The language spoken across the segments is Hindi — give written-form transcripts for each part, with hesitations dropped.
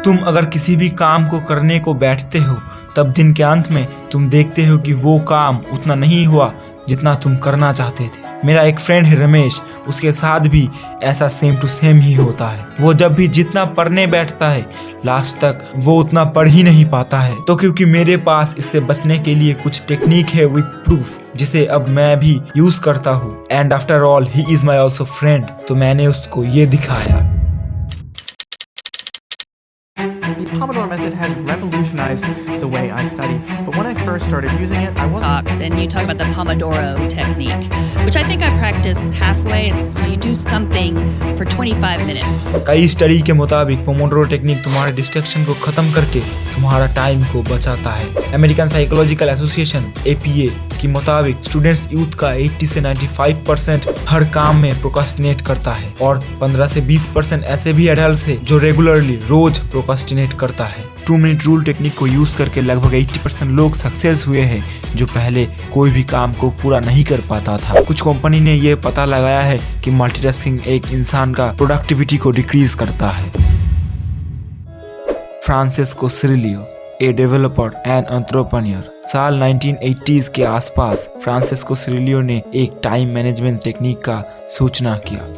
तुम अगर किसी भी काम को करने को बैठते हो तब दिन के अंत में तुम देखते हो कि वो काम उतना नहीं हुआ जितना तुम करना चाहते थे। मेरा एक फ्रेंड है रमेश, उसके साथ भी ऐसा सेम टू सेम ही होता है। वो जब भी जितना पढ़ने बैठता है लास्ट तक वो उतना पढ़ ही नहीं पाता है। तो क्योंकि मेरे पास इससे बचने के लिए कुछ टेक्निक है विद प्रूफ, जिसे अब मैं भी यूज करता हूँ। And after all he is my also friend, तो मैंने उसको ये दिखाया। The Pomodoro method has revolutionized the way I study, but when I first started using it, I wasn't... And you talk about the Pomodoro technique, which I think I practice halfway. It's you do something for 25 minutes. कई स्टडी के मुताबिक पोमोडोरो टेक्निक तुम्हारे डिस्ट्रैक्शन को खत्म करके तुम्हारा टाइम को बचाता है। अमेरिकन साइकोलॉजिकल एसोसिएशन APA के मुताबिक स्टूडेंट्स यूथ का 80 से 95% हर काम में प्रोक्रास्टिनेट करता है और 15 से 20% ऐसे भी एडल्ट्स है जो रेगुलरली रोज प्रोक्रास्टिनेट करता है। 2 मिनट रूल टेक्निक को यूज करके लगभग 80% लोग सक्सेस हुए हैं जो पहले कोई भी काम को पूरा नहीं कर पाता था। कुछ कंपनी ने यह पता लगाया है कि मल्टीटास्किंग एक इंसान का प्रोडक्टिविटी को डिक्रीज करता है। Francisco Cirillo, a developer and entrepreneur. साल 1980s के आसपास फ्रांसिस्को सिरिलियो ने एक टाइम मैनेजमेंट टेक्निक का सूचना किया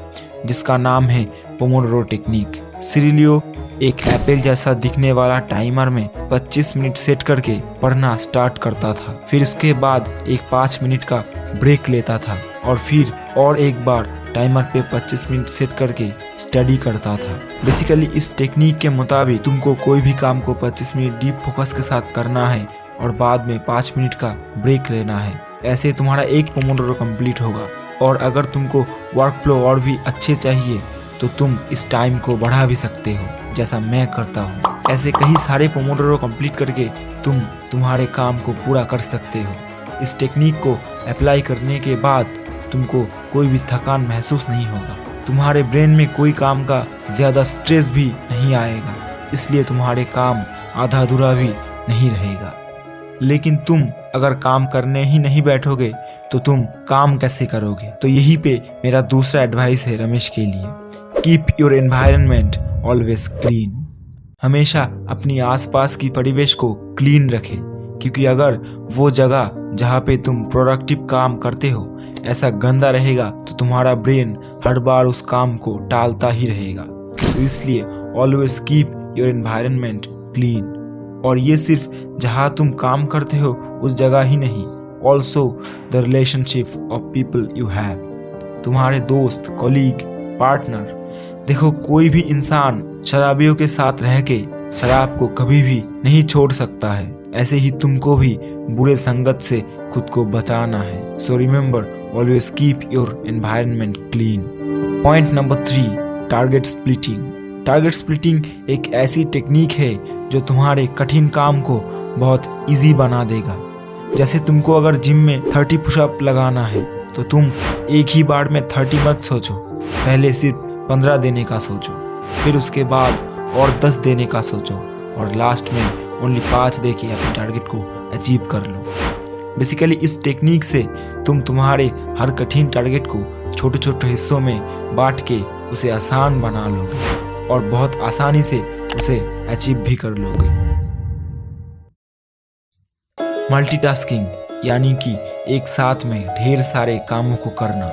जिसका नाम है पोमोडोरो टेक्निक। सिरिलियो एक एप्पल जैसा दिखने वाला टाइमर में 25 मिनट सेट करके पढ़ना स्टार्ट करता था। फिर उसके बाद एक 5 मिनट का ब्रेक लेता था और फिर और एक बार टाइमर पे 25 मिनट सेट करके स्टडी करता था। बेसिकली इस टेक्निक के मुताबिक तुमको कोई भी काम को 25 मिनट डीप फोकस के साथ करना है और बाद में 5 मिनट का ब्रेक लेना है। ऐसे तुम्हारा एक पोमोडोरो कंप्लीट होगा। और अगर तुमको वर्क फ्लो और भी अच्छे चाहिए तो तुम इस टाइम को बढ़ा भी सकते हो जैसा मैं करता हूँ। ऐसे कई सारे पोमोडोरो कंप्लीट करके तुम तुम्हारे काम को पूरा कर सकते हो। इस टेक्निक को अप्लाई करने के बाद तुमको कोई भी थकान महसूस नहीं होगा। तुम्हारे ब्रेन में कोई काम का ज़्यादा स्ट्रेस भी नहीं आएगा, इसलिए तुम्हारे काम आधा अधूरा भी नहीं रहेगा। लेकिन तुम अगर काम करने ही नहीं बैठोगे तो तुम काम कैसे करोगे? तो यही पे मेरा दूसरा एडवाइस है रमेश के लिए। Keep your environment always clean. हमेशा अपनी आसपास की परिवेश को क्लीन रखें, क्योंकि अगर वो जगह जहाँ पे तुम प्रोडक्टिव काम करते हो ऐसा गंदा रहेगा तो तुम्हारा ब्रेन हर बार उस काम को टालता ही रहेगा। तो इसलिए always keep your environment clean. और ये सिर्फ जहाँ तुम काम करते हो उस जगह ही नहीं, also the relationship of people you have. तुम्हारे दोस्त, कॉलीग, पार्टनर। देखो, कोई भी इंसान शराबियों के साथ रह के शराब को कभी भी नहीं छोड़ सकता है। ऐसे ही तुमको भी बुरे संगत से खुद को बचाना है। So remember, always keep your environment clean. Point number 3, target splitting. Target splitting एक ऐसी टेक्निक है जो तुम्हारे कठिन काम को बहुत इजी बना देगा। जैसे तुमको अगर जिम में 30 पुशअप लगाना है तो तुम एक ही बार में 30 मत सोचो, पहले सिर्फ 15 देने का सोचो, फिर उसके बाद और 10 देने का सोचो और लास्ट में ओनली 5 दे के अपने टारगेट को अचीव कर लो। बेसिकली इस टेक्निक से तुम तुम्हारे हर कठिन टारगेट को छोटे छोटे हिस्सों में बांट के उसे आसान बना लोगे और बहुत आसानी से उसे अचीव भी कर लोगे। मल्टीटास्किंग यानी कि एक साथ में ढेर सारे कामों को करना।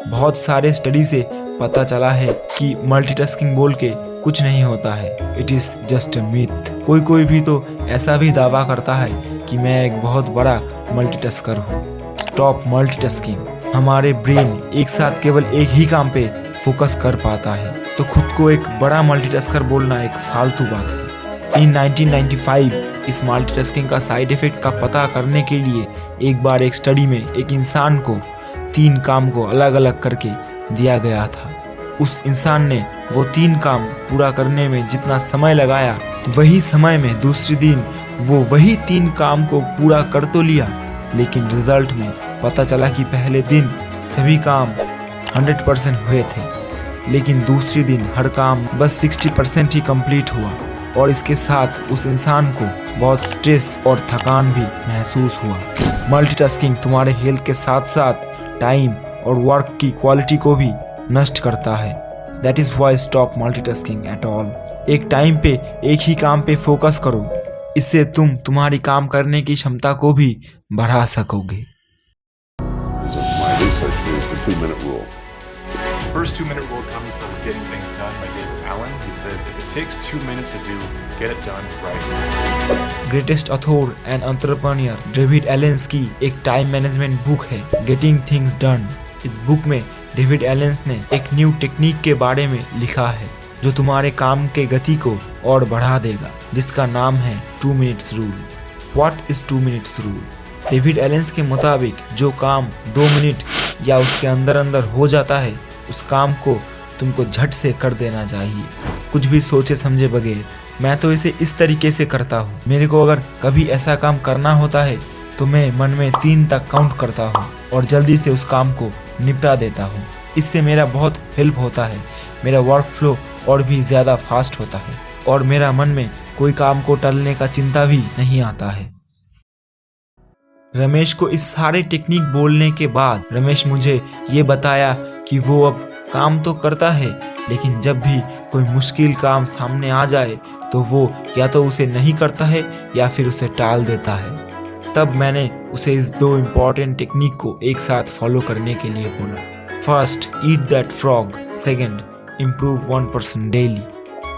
बहुत सारे स्टडी से पता चला है कि मल्टीटास्किंग बोल के कुछ नहीं होता है, it is just a myth. कोई भी तो ऐसा भी दावा करता है कि मैं एक बहुत बड़ा मल्टीटास्कर हूँ। Stop multitasking. हमारे ब्रेन एक साथ केवल एक ही काम पे फोकस कर पाता है, तो खुद को एक बड़ा मल्टीटास्कर बोलना एक फालतू बात है। इन 1995 इस मल्टीटास्किंग का साइड इफेक्ट का पता करने के लिए एक बार एक स्टडी में एक इंसान को 3 काम को अलग अलग करके दिया गया था। उस इंसान ने वो 3 काम पूरा करने में जितना समय लगाया, वही समय में दूसरे दिन वो वही 3 काम को पूरा कर तो लिया, लेकिन रिजल्ट में पता चला कि पहले दिन सभी काम 100% हुए थे, लेकिन दूसरे दिन हर काम बस 60% ही कंप्लीट हुआ। और इसके साथ उस इंसान को बहुत स्ट्रेस और थकान भी महसूस हुआ। मल्टीटास्किंग तुम्हारे हेल्थ के साथ साथ टाइम और वर्क की क्वालिटी को भी नष्ट करता है। That is why stop multitasking at all. एक टाइम पे एक ही काम पे फोकस करो। इससे तुम तुम्हारी काम करने की क्षमता को भी बढ़ा सकोगे। So my research is the 2-minute rule. First 2-minute rule comes from Getting Things Done by David Allen. He says, if it takes 2 minutes to do, get it done right. Greatest author and entrepreneur David Allens की एक टाइम मैनेजमेंट बुक है गेटिंग थिंग्स डन। इस बुक में डेविड एलेंस ने एक न्यू टेक्निक के बारे में लिखा है जो तुम्हारे काम के गति को और बढ़ा देगा, जिसका नाम है 2 minutes rule. What is 2 minutes rule? David Allens के मुताबिक जो काम 2 मिनट या उसके अंदर अंदर हो जाता है, उस काम को तुमको झट से कर देना चाहिए, कुछ भी सोचे समझे बगैर। मैं तो इसे इस तरीके से करता हूँ। मेरे को अगर कभी ऐसा काम करना होता है तो मैं मन में 3 तक काउंट करता हूँ और जल्दी से उस काम को निपटा देता हूँ। इससे मेरा बहुत हेल्प होता है, मेरा वर्क फ्लो और भी ज़्यादा फास्ट होता है और मेरा मन में कोई काम को टालने का चिंता भी नहीं आता है। रमेश को इस सारे टेक्निक बोलने के बाद रमेश मुझे ये बताया कि वो अब काम तो करता है, लेकिन जब भी कोई मुश्किल काम सामने आ जाए तो वो या तो उसे नहीं करता है या फिर उसे टाल देता है। तब मैंने उसे इस 2 इम्पॉर्टेंट टेक्निक को एक साथ फॉलो करने के लिए बोला। First, eat that frog. Second, improve 1% daily.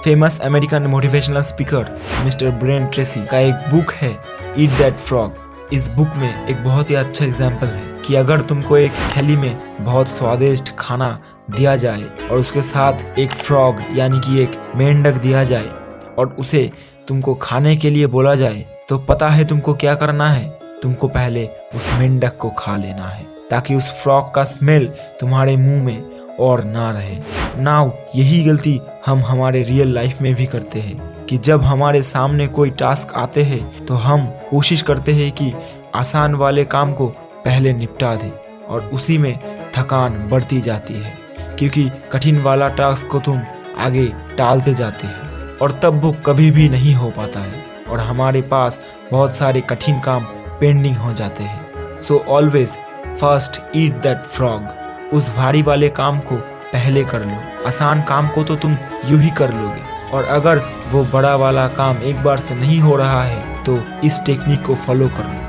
Famous American motivational speaker mister brain Tracy का एक बुक है ईट दैट फ्रॉग। इस बुक में एक बहुत ही अच्छा एग्जाम्पल है कि अगर तुमको एक थैली में बहुत स्वादिष्ट खाना दिया जाए और उसके साथ एक फ्रॉग यानी कि एक मेंढक दिया जाए और उसे तुमको खाने के लिए बोला जाए, तो पता है तुमको क्या करना है? तुमको पहले उस मेंढक को खा लेना है ताकि उस फ्रॉग का स्मेल तुम्हारे मुंह में और ना रहे। नाउ यही गलती हम हमारे रियल लाइफ में भी करते हैं कि जब हमारे सामने कोई टास्क आते हैं तो हम कोशिश करते हैं कि आसान वाले काम को पहले निपटा दें और उसी में थकान बढ़ती जाती है क्योंकि कठिन वाला टास्क को तुम आगे टालते जाते हैं और तब वो कभी भी नहीं हो पाता है और हमारे पास बहुत सारे कठिन काम पेंडिंग हो जाते हैं। So always first eat that frog. उस भारी वाले काम को पहले कर लो, आसान काम को तो तुम यूं ही कर लोगे और अगर वो बड़ा वाला काम एक बार से नहीं हो रहा है तो इस टेक्निक को फॉलो कर लो।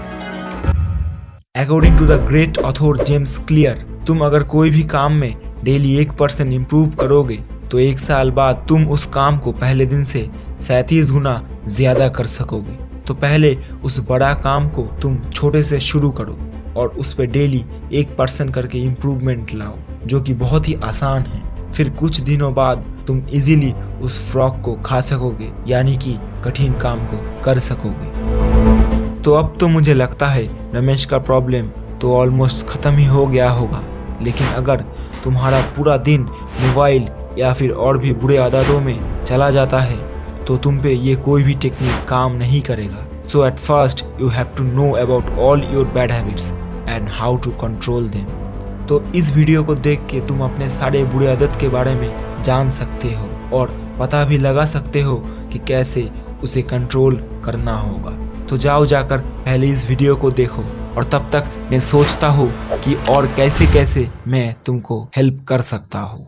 According to the great author James Clear, तुम अगर कोई भी काम में डेली 1% इम्प्रूव करोगे तो 1 साल बाद तुम उस काम को पहले दिन से 37 गुना ज्यादा कर सकोगे। तो पहले उस बड़ा काम को तुम छोटे से शुरू करो और उस पर डेली 1% करके इम्प्रूवमेंट लाओ, जो कि बहुत ही आसान है। फिर कुछ दिनों बाद तुम इजीली उस फ्रॉग को खा सकोगे, यानी कि कठिन काम को कर सकोगे। तो अब तो मुझे लगता है रमेश का प्रॉब्लम तो ऑलमोस्ट ख़त्म ही हो गया होगा, लेकिन अगर तुम्हारा पूरा दिन मोबाइल या फिर और भी बुरे आदतों में चला जाता है तो तुम पे ये कोई भी टेक्निक काम नहीं करेगा। So at first you have to know about all your bad habits and how to control them. तो इस वीडियो को देख के तुम अपने सारे बुरे आदत के बारे में जान सकते हो और पता भी लगा सकते हो कि कैसे उसे कंट्रोल करना होगा। तो जाओ जाकर पहले इस वीडियो को देखो और तब तक मैं सोचता हूँ कि और कैसे कैसे मैं तुमको हेल्प कर सकता हूँ।